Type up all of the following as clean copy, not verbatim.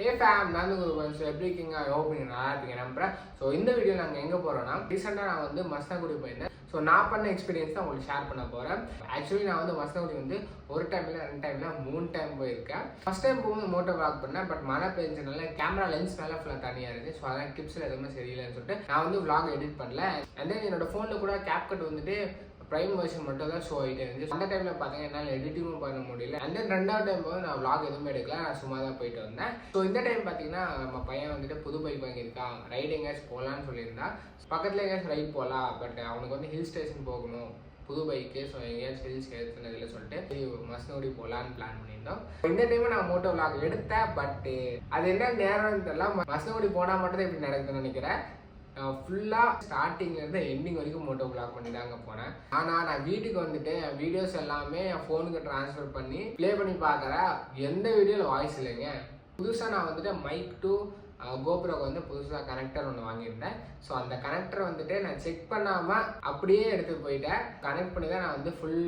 Hey fam, நான் கொஞ்சம் எப்படி இருக்கீங்க? ஐ ஹோப் நீங்கள் நல்லா இருப்பீங்க நம்புறேன். ஸோ இந்த வீடியோ நாங்கள் எங்கே போகிறோன்னா ரீசெண்டாக நான் வந்து மஸ்னகுடி போயிருந்தேன். ஸோ நான் பண்ண எக்ஸ்பீரியன்ஸ் தான் உங்களுக்கு ஷேர் பண்ண போகிறேன். ஆக்சுவலி நான் வந்து மஸ்னகுடி வந்து ஒரு டைம் இல்லை 2 டைம் இல்லை 3 டைம் போயிருக்கேன். ஃபஸ்ட் டைம் போகும்போது மோட்டோ விளாக் பண்ணேன். பட் மழை பெஞ்சனால கேமரா லென்ஸ் மேலே ஃபுல்லாக தனியாக இருக்குது. ஸோ அதெல்லாம் கிப்ஸில் எதுவுமே சரியில்லைன்னு சொல்லிட்டு நான் வந்து விளாக் எடிட் பண்ணல. அண்ட் தென் என்னோட ஃபோனில் கூட கேப்கட் வந்துட்டு ப்ரைம் வெர்ஷன் மட்டும் தான் ஷோ ஆகிட்டே இருந்துச்சு. அந்த டைமில் பார்த்தீங்கன்னா என்னால் எடிட்டிங்கும் பண்ண முடியல. அண்ட் தென் 2வது டைம் போது நான் விளாக் எதுவுமே எடுக்கல, நான் சும்மா தான் போயிட்டு வந்தேன். ஸோ இந்த டைம் பார்த்தீங்கன்னா நம்ம பையன் வந்துட்டு புது பைக் வாங்கியிருக்கான், ரைடு எங்கேயாச்சும் போகலான்னு சொல்லியிருந்தா. பக்கத்தில் எங்கேயாச்சும் ரைட் போகலாம், பட் அவனுக்கு வந்து ஹில் ஸ்டேஷன் போகணும், புது பைக்கு. ஸோ எங்கேயாச்சும் ஹில் ஸ்டேஷன் இதில் சொல்லிட்டு மஸ்னகுடி போகலான்னு பிளான் பண்ணியிருந்தோம். இந்த டைம் நான் மோட்டோ விளாக் எடுத்தேன், பட் அது என்ன நேரம்னு தெரியல. மஸ்னகுடி போனால் மட்டும் தான் இப்படி நடக்குதுன்னு நினைக்கிறேன். ஃபுல்லாக ஸ்டார்டிங்லேருந்து எண்டிங் வரைக்கும் மோட்டோ விளாக் பண்ணி தாங்க போனேன். ஆனால் நான் வீட்டுக்கு வந்துட்டு என் வீடியோஸ் எல்லாமே என் ஃபோனுக்கு ட்ரான்ஸ்ஃபர் பண்ணி ப்ளே பண்ணி பார்க்குறேன். எந்த வீடியோவில் வாய்ஸ் இல்லைங்க. புதுசாக நான் வந்துட்டு மைக் டு கோப்ரோக்கு வந்து புதுசாக கனெக்டர் ஒன்று வாங்கியிருந்தேன். ஸோ அந்த கனெக்டரை வந்துட்டு நான் செக் பண்ணாமல் அப்படியே எடுத்துகிட்டு போயிட்டேன். கனெக்ட் பண்ணி தான் நான் வந்து ஃபுல்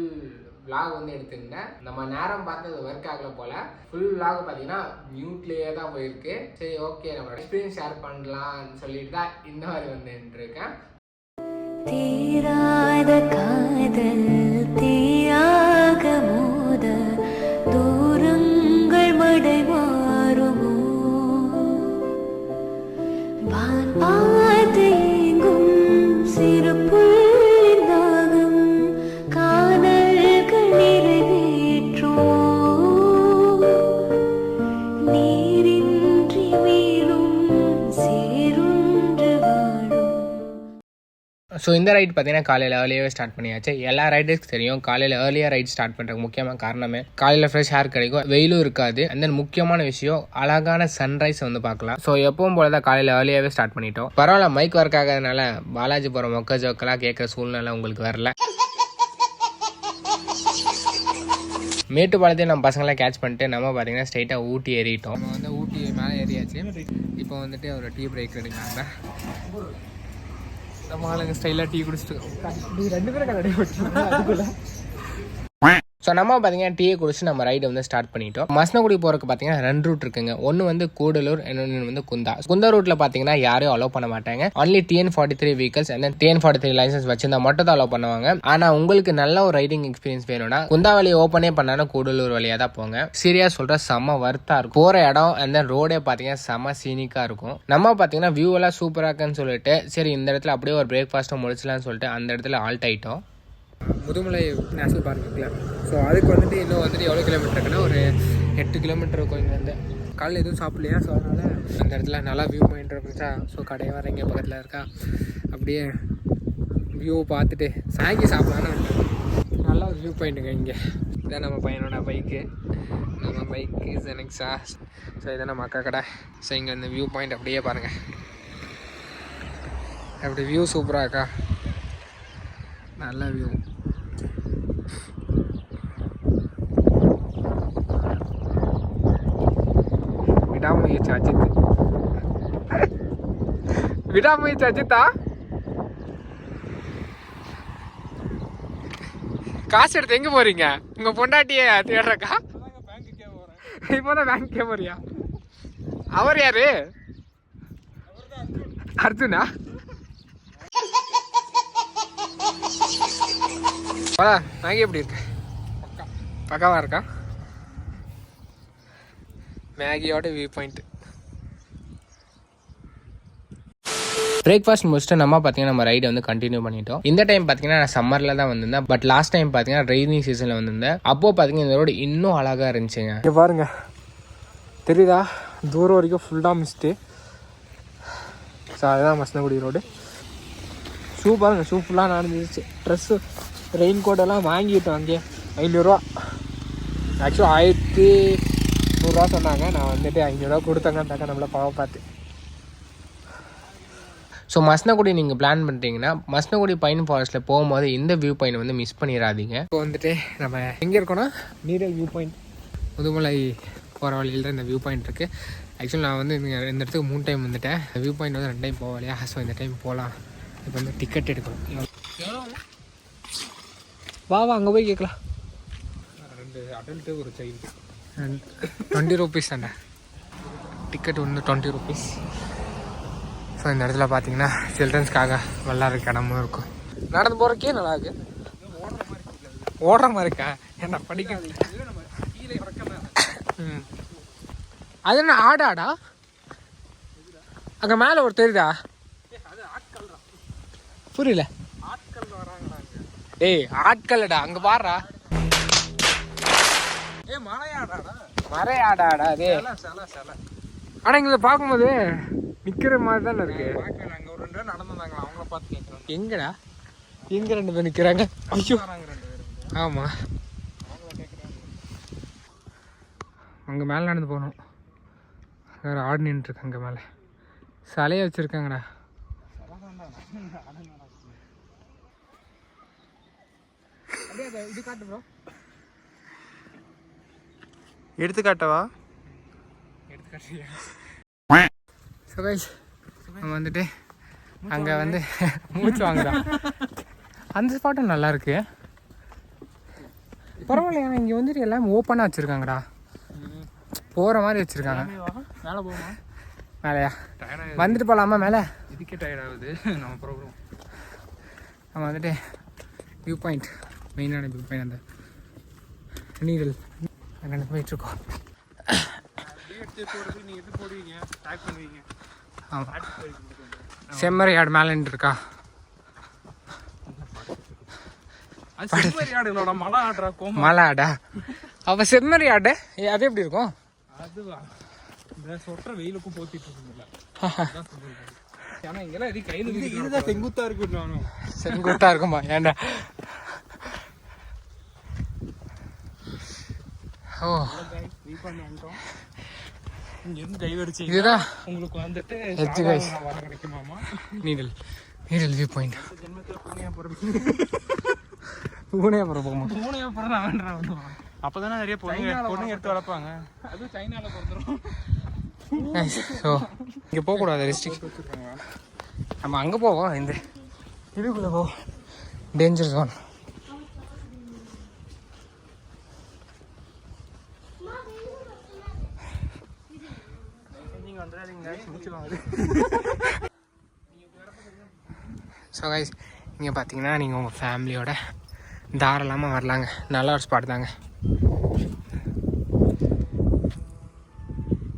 விளாக் வந்து எடுத்துருந்தேன். நம்ம நேரம் பார்த்து அது ஒர்க் ஆகல போல். ஃபுல் விளாக் பார்த்தீங்கன்னா மியூட்லேயே தான் போயிருக்கு. சரி, ஓகே, நம்மளோட எக்ஸ்பீரியன்ஸ் ஷேர் பண்ணலாம்னு சொல்லிட்டு தான் இந்த மாதிரி வந்து நின்றுருக்கேன். தீராத காதல் தீயாக மோத தூரங்கள் மடை மாறுமோ பார்த்து எங்கும் சிறு புள்ளின் தாகம் காதல்கள் நிறைவேற்றோ நீரின்றி வீரும் சேருன்று வாழும். ஸோ இந்த ரைட் பார்த்தீங்கன்னா காலையில் ஏர்லியாகவே ஸ்டார்ட் பண்ணியாச்சு. எல்லா ரைடர்ஸ்க்கு தெரியும் காலையில் ஏர்லியாக ரைட் ஸ்டார்ட் பண்ணுறதுக்கு முக்கியமான காரணமே காலையில் ஃப்ரெஷ் ஹேர் கிடைக்கும், வெயிலும் இருக்காது. அண்ட் தென் முக்கியமான விஷயம் அழகான சன்ரைஸ் வந்து பார்க்கலாம். ஸோ எப்பவும் போல தான் காலையில் ஏர்லியாகவே ஸ்டார்ட் பண்ணிட்டோம். பரவாயில்ல, மைக் ஒர்க் ஆகாதனால பாலாஜி போகிற மொக்க ஜோக்கெல்லாம் கேட்குற சூழ்நிலை உங்களுக்கு வரல. மேட்டுப்பாளையத்தையும் நம்ம பசங்களாம் கேட்ச் பண்ணிட்டு நம்ம பார்த்தீங்கன்னா ஸ்ட்ரைட்டாக ஊட்டி ஏறிட்டோம். நம்ம வந்து ஊட்டி மேலே ஏறியாச்சு. இப்போ வந்துட்டு ஒரு டீ பிரேக் எடுக்கிறாங்க. நம்ம ஆளுங்க ஸ்டைலாக டீ குடிச்சிட்டு 2 பேரும் கடை அதுக்குள்ள. ஸோ நம்ம பார்த்தீங்கன்னா டீயை குடிச்சு நம்ம ரைடு வந்து ஸ்டார்ட் பண்ணிட்டோம். மஸ்னகுடி போகிறதுக்கு பார்த்தீங்கன்னா 2 ரூட் இருக்குங்க. ஒன்று வந்து கூடலூர், இன்னொன்று வந்து குந்தா ரூட்டில் பார்த்தீங்கன்னா யாரையும் அலோவ் பண்ண மாட்டாங்க. Only TN43 vehicles and TN43 licence வச்சிருந்தா மட்டும் தான் அலோவ் பண்ணுவாங்க. ஆனால் உங்களுக்கு நல்ல ஒரு ரைடிங் எக்ஸ்பீரியன்ஸ் வேணும்னா குந்தா வழியை ஓப்பனே பண்ணாலும் கூடலூர் வழியாக தான் போங்க. சீரியா சொல்கிற செம்ம வர்த்தாக இருக்கும். போகிற இடம் அந்த ரோடே பார்த்தீங்கன்னா செம்ம சீனிக்காக இருக்கும். நம்ம பார்த்தீங்கன்னா வியூ எல்லாம் சூப்பராக இருக்குன்னு சொல்லிட்டு சரி இந்த இடத்துல அப்படியே ஒரு பிரேக்ஃபாஸ்ட்டை முடிச்சலாம்னு சொல்லிட்டு அந்த இடத்துல ஆல்ட் ஆகிட்டோம். முதுமலை நேஷனல் பார்க் இருக்குல்ல, ஸோ அதுக்கு வந்துட்டு இன்னும் வந்துட்டு எவ்வளோ கிலோமீட்டர் இருக்குன்னா ஒரு 8 கிலோமீட்டர் இருக்கும் இங்கேருந்து. காலையில் எதுவும் சாப்பிட்லையா, ஸோ அதனால் அந்த இடத்துல நல்லா வியூ பாயிண்ட் இருந்துச்சா. ஸோ கடை வர இங்கே பக்கத்தில் இருக்கா, அப்படியே வியூ பார்த்துட்டு சாங்கி சாப்பிட்லான்னு நல்லா ஒரு வியூ பாயிண்ட்டுங்க இங்கே. இதான் நம்ம பையனோட பைக்கு, நம்ம பைக்கு ஜெனக்ஸா. ஸோ இதான் நம்ம அக்கா கடை. ஸோ இங்கே இந்த வியூ பாயிண்ட் அப்படியே பாருங்கள், அப்படி வியூ சூப்பராக இருக்கா, நல்ல வியூ. விடாமுயற்சி அஜித்தா. காசு எடுத்து எங்க போறீங்க? உங்க பொண்டாட்டிய தேடுறக்கா? இப்போதான் பேங்க்கே போறியா? அவர் யாரு? அர்ஜுனா? மேகி எப்படி இருக்கு? பக்காவா இருக்கா? மேகியோட வியூ பாயிண்ட். பிரேக்ஃபாஸ்ட் முடிச்சுட்டு நம்ம பார்த்தீங்கன்னா நம்ம ரைடை வந்து கண்டினியூ பண்ணிட்டோம். இந்த டைம் பார்த்தீங்கன்னா நான் சம்மரில் தான் வந்திருந்தேன். பட் லாஸ்ட் டைம் பார்த்தீங்கன்னா ரெய்னிங் சீசனில் வந்திருந்தேன். அப்போது பார்த்தீங்கன்னா இந்த ரோடு இன்னும் அழகாக இருந்துச்சுங்க. இங்கே பாருங்க, தெரியுதா? தூரம் வரைக்கும் ஃபுல்லாக மிஸ்ட்டு. ஸோ அதுதான் மஸ்னகுடி ரோடு. ஷூ பாருங்கள், ஷூ ஃபுல்லாக நடந்துச்சு. ட்ரெஸ்ஸு ரெயின் கோட்டெல்லாம் வாங்கிட்டோம். அங்கே 500 ரூபா, ஆக்சுவலாக 1100 ரூபா சொன்னாங்க. நான் வந்துட்டு 500 ரூபா கொடுத்தாங்கன்னாக்கா நம்மளை பாவம் பார்த்து. ஸோ மஸ்னகுடி நீங்கள் பிளான் பண்ணுறீங்கன்னா மஸ்னகுடி பைன் ஃபாரஸ்ட்டில் போகும்போது இந்த வியூ பாயிண்ட் வந்து மிஸ் பண்ணிடாதீங்க. இப்போ வந்துட்டு நம்ம எங்கே இருக்கோன்னா நீரல் வியூ பாயிண்ட், முதுமலை போகிற வழியில் தான் இந்த வியூ பாயிண்ட் இருக்குது. ஆக்சுவலி நான் வந்து இந்த இடத்துக்கு 3 டைம் வந்துட்டேன். வியூ பாயிண்ட் வந்து 2 டைம் போகலையா. ஸோ இந்த டைம் போகலாம். இப்போ வந்து டிக்கெட் எடுக்கணும். வா அங்கே போய் கேட்கலாம். 2 அடல்ட்டு ஒரு சைல்டு 20 ரூபீஸ் தானே. டிக்கெட் வந்து 20 rupees. ஸோ இந்த இடத்துல பார்த்தீங்கன்னா சில்ட்ரன்ஸ்க்காக விளாட்றதுக்கு இடமும் இருக்கும். நடந்து போகிறக்கே நல்லா இருக்கு. ஓடுற மாதிரி இருக்கா என்ன படிக்க அது என்ன ஆடா அங்கே மேலே ஒரு தெரியுதா புரியல ஏய் ஆட்கள்டா அங்கே பாடுறா மறையாடாடா அது ஆனால் இங்கே பார்க்கும்போது நிற்கிற மாதிரி தானே இருக்கு. அங்கே ஒரு 2 பேர் நடந்துருந்தாங்களா அவங்கள பார்த்து கேட்குறோம். எங்கடா எங்கே 2 பேர் நிற்கிறாங்க? ஐயோ ஆமாம் அங்கே மேலே நடந்து போகணும். வேறு ஆடு நின்றுருக்கு அங்கே மேலே சிலையை வச்சுருக்காங்கடா. இது காட்டு ப்ரோ எடுத்துக்காட்டவா எடுத்துக்காட்டியா? நம்ம வந்துட்டு அங்கே வந்து மூச்சு வாங்குறோம். அந்த ஸ்பாட்டும் நல்லா இருக்கு. பரவாயில்லையா இங்கே வந்துட்டு எல்லாமே ஓப்பனாக வச்சுருக்காங்கடா. போகிற மாதிரி வச்சுருக்காங்க. மேலே போகுமா? மேலையா வந்துட்டு போகலாமா? மேலே இதுக்கே டயர்ட் ஆகுது நம்ம ப்ரோக்ராம். நம்ம வந்துட்டு வியூ பாயிண்ட் மெயினான வியூ பாயிண்ட் அந்த நீடல் அங்கே போயிட்டுருக்கோம். ஆமாம் செம்மறியாடு மேலேன்னு இருக்கா? மலை ஆடா? அப்போ செம்மறியாடு அது எப்படி இருக்கும்? அதுவா சொற்ற வெயிலுக்கும் போத்திட்டு இருக்குல்ல. ஏன்னா இங்கெல்லாம் எது கையில் செங்குத்தா இருக்கு. செங்குத்தா இருக்குமா? ஏண்டா ஓ இதுதான் உங்களுக்கு வந்துட்டு கிடைக்குமாமா நீடல் நீடல் வியூ பாயிண்ட். பூனையாபுரம் போகுமா? பூனையாபுரம் தான் அப்போதானே நிறைய பொண்ணுங்க எடுத்து வளர்ப்பாங்க. அது சைனாவில் பிறந்துடும். ஸோ இங்கே போகக்கூடாது ரெஸ்ட்ரிக்ஷன் வச்சுருக்காங்க. நம்ம அங்கே போவோம். இந்த இதுக்குள்ளே போவோம் டேஞ்சர் ஜோன். ஸோ கைஸ் இங்கே பார்த்தீங்கன்னா நீங்கள் உங்கள் ஃபேமிலியோட தாராளமாக வரலாங்க. நல்ல ஒரு ஸ்பாட் தாங்க.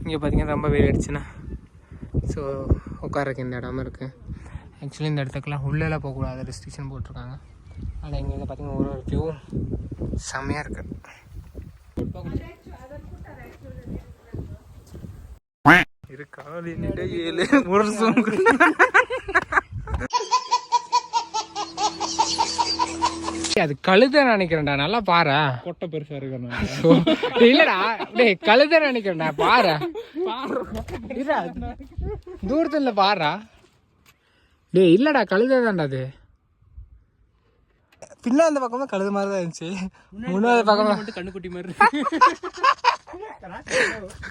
இங்கே பார்த்தீங்கன்னா ரொம்ப வெயில் அடிச்சுன்னா ஸோ உட்காரக்கு இந்த இடமா இருக்குது. ஆக்சுவலி இந்த இடத்துக்குலாம் உள்ளெல்லாம் போகக்கூடாது ரெஸ்ட்ரிக்ஷன் போட்டிருக்காங்க. ஆனால் இங்கே வந்து பார்த்தீங்கன்னா ஒரு வியூ செம்மையாக இருக்குது. அது கழுத நினைக்கிறேன்டா. நல்லா பாரு. கொட்டை பெருசா இருக்கு. இல்லடா டேய் கழுத நினைக்கிறேன்டா. பாரு தூரத்துல பாருடா. டேய் இல்லடா கழுத தான்டா. அது பின்னா அந்த பக்கமா கழுத மாதிரி தான் இருந்துச்சு. முன்னாடி பக்கமா கண்ணுக்குட்டி மாதிரி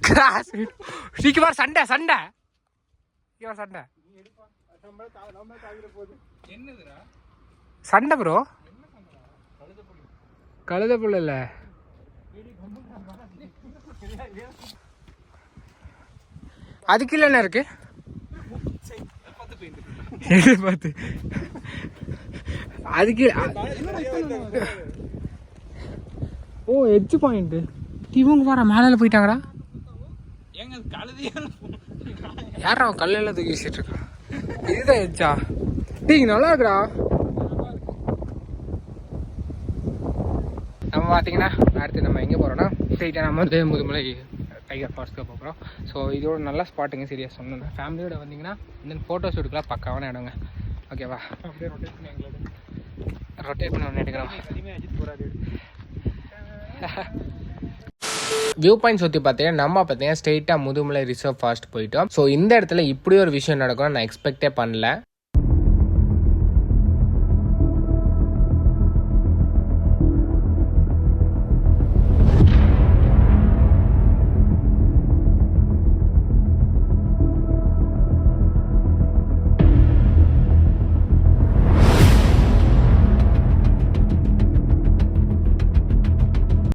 கிராஸ். சண்டை சண்டை சண்டை சண்டை ப்ரோ. கழுத புள்ள இல்ல அதுக்கு இல்ல இருக்கு பார்த்து அதுக்கு. ஓ எட்ஜ் பாயிண்ட். இவங்க வர மேல போயிட்டாங்கடா. யாரா கல்ல தூக்கி வச்சுட்டு இருக்கான்? இதுதான் எட்ஜா? டீ நல்லா இருக்குடா. நம்ம பார்த்தீங்கன்னா அடுத்து நம்ம எங்கே போகிறோன்னா ஸ்ட்ரெயிட்டாக நம்ம வந்து முதுமலை டைகர் ஃபால்ஸ்க்கு போகிறோம். ஸோ இதோட நல்ல ஸ்பாட்டுங்க. சீரியஸ் சொன்னேன் ஃபேமிலியோட வந்தீங்கன்னா தென் ஃபோட்டோ ஷூட்டுக்கெலாம் பக்காவான இடங்க. ஓகேவா? அப்படியே ரொட்டேட் பண்ணி ஒன்று எடுக்கிறோம். வியூ பாயிண்ட் சுற்றி பார்த்தீங்கன்னா நம்ம பார்த்தீங்கன்னா ஸ்ட்ரெயிட்டாக முதுமலை ரிசர்வ் ஃபாரஸ்ட் போயிட்டோம். ஸோ இந்த இடத்துல இப்படி ஒரு விஷயம் நடக்கும்னு நான் எக்ஸ்பெக்டே பண்ணல.